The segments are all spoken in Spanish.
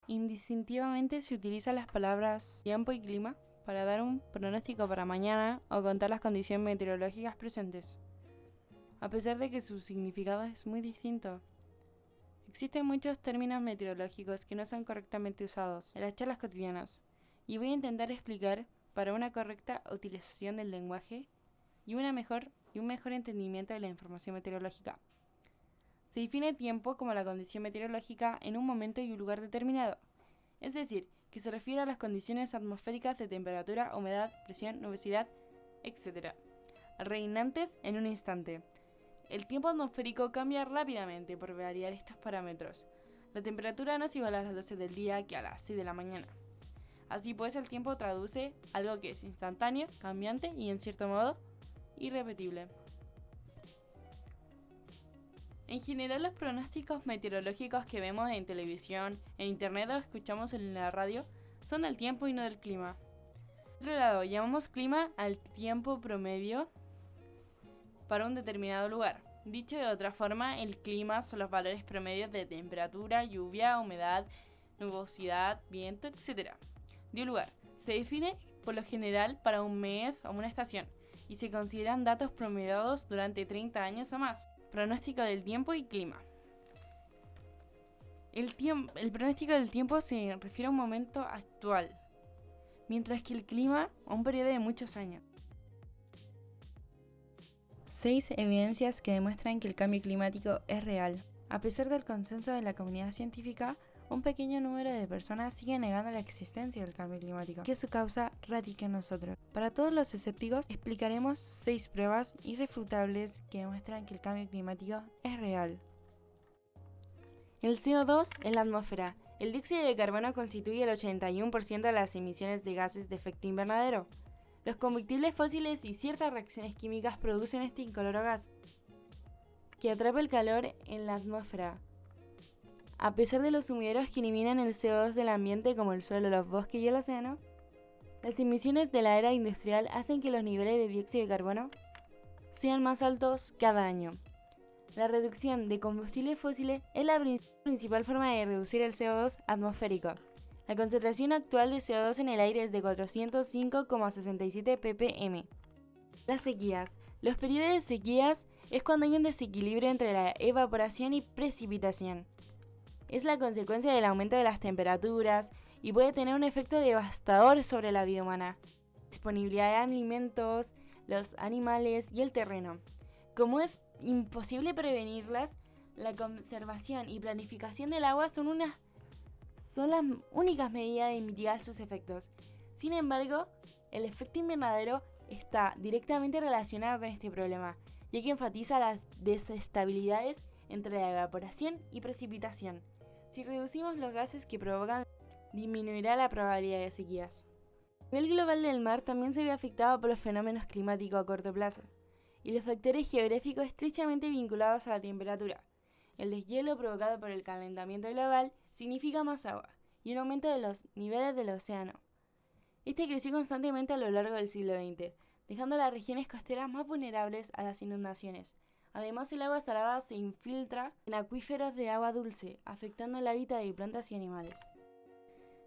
Indistintivamente se utilizan las palabras tiempo y clima para dar un pronóstico para mañana o contar las condiciones meteorológicas presentes, a pesar de que su significado es muy distinto. Existen muchos términos meteorológicos que no son correctamente usados en las charlas cotidianas, y voy a intentar explicar para una correcta utilización del lenguaje y un mejor entendimiento de la información meteorológica. Se define tiempo como la condición meteorológica en un momento y un lugar determinado, es decir, que se refiere a las condiciones atmosféricas de temperatura, humedad, presión, nubosidad, etc., reinantes en un instante. El tiempo atmosférico cambia rápidamente por variar estos parámetros. La temperatura no es igual a las 12 del día que a las 6 de la mañana. Así pues, el tiempo traduce algo que es instantáneo, cambiante y, en cierto modo, irrepetible. En general, los pronósticos meteorológicos que vemos en televisión, en internet o escuchamos en la radio son del tiempo y no del clima. Por otro lado, llamamos clima al tiempo promedio para un determinado lugar. Dicho de otra forma, el clima son los valores promedios de temperatura, lluvia, humedad, nubosidad, viento, etc. de un lugar. Se define por lo general para un mes o una estación y se consideran datos promediados durante 30 años o más. Pronóstico del tiempo y clima. El pronóstico del tiempo se refiere a un momento actual, mientras que el clima a un periodo de muchos años. 6 evidencias que demuestran que el cambio climático es real. A pesar del consenso de la comunidad científica, un pequeño número de personas sigue negando la existencia del cambio climático, que su causa radica en nosotros. Para todos los escépticos, explicaremos 6 pruebas irrefutables que demuestran que el cambio climático es real. El CO2 en la atmósfera. El dióxido de carbono constituye el 81% de las emisiones de gases de efecto invernadero. Los combustibles fósiles y ciertas reacciones químicas producen este incoloro gas, que atrapa el calor en la atmósfera. A pesar de los sumideros que eliminan el CO2 del ambiente como el suelo, los bosques y el océano, las emisiones de la era industrial hacen que los niveles de dióxido de carbono sean más altos cada año. La reducción de combustibles fósiles es la principal forma de reducir el CO2 atmosférico. La concentración actual de CO2 en el aire es de 405,67 ppm. Las sequías. Los periodos de sequías es cuando hay un desequilibrio entre la evaporación y precipitación. Es la consecuencia del aumento de las temperaturas y puede tener un efecto devastador sobre la vida humana, disponibilidad de alimentos, los animales y el terreno. Como es imposible prevenirlas, la conservación y planificación del agua son las únicas medidas de mitigar sus efectos. Sin embargo, el efecto invernadero está directamente relacionado con este problema, ya que enfatiza las desestabilidades entre la evaporación y precipitación. Si reducimos los gases que provocan, disminuirá la probabilidad de sequías. El nivel global del mar también se ve afectado por los fenómenos climáticos a corto plazo y los factores geográficos estrechamente vinculados a la temperatura. El deshielo provocado por el calentamiento global significa más agua y un aumento de los niveles del océano. Este creció constantemente a lo largo del siglo XX, dejando las regiones costeras más vulnerables a las inundaciones. Además, el agua salada se infiltra en acuíferos de agua dulce, afectando el hábitat de plantas y animales.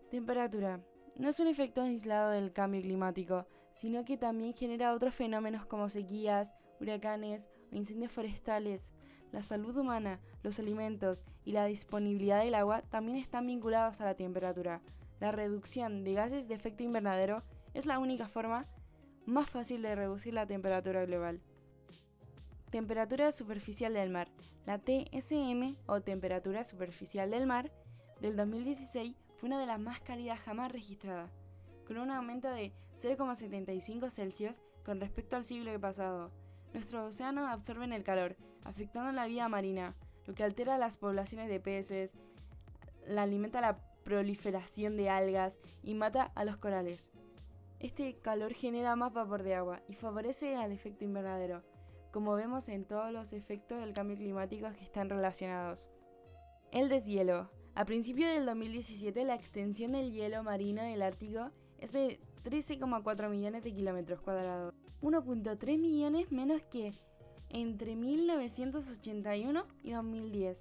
Temperatura. No es un efecto aislado del cambio climático, sino que también genera otros fenómenos como sequías, huracanes o incendios forestales. La salud humana, los alimentos y la disponibilidad del agua también están vinculados a la temperatura. La reducción de gases de efecto invernadero es la única forma más fácil de reducir la temperatura global. Temperatura superficial del mar. La TSM o temperatura superficial del mar del 2016 fue una de las más cálidas jamás registradas, con un aumento de 0,75 Celsius con respecto al siglo pasado. Nuestros océanos absorben el calor, afectando la vida marina, lo que altera las poblaciones de peces, alimenta la proliferación de algas y mata a los corales. Este calor genera más vapor de agua y favorece al efecto invernadero, como vemos en todos los efectos del cambio climático que están relacionados. El deshielo. A principios del 2017, la extensión del hielo marino del Ártico es de 13,4 millones de kilómetros cuadrados, 1,3 millones menos que entre 1981 y 2010.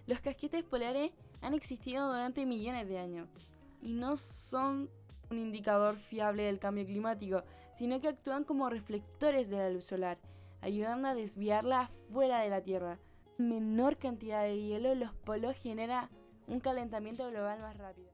Los casquetes polares han existido durante millones de años y no son un indicador fiable del cambio climático, sino que actúan como reflectores de la luz solar, ayudando a desviarla fuera de la Tierra. Menor cantidad de hielo en los polos genera un calentamiento global más rápido.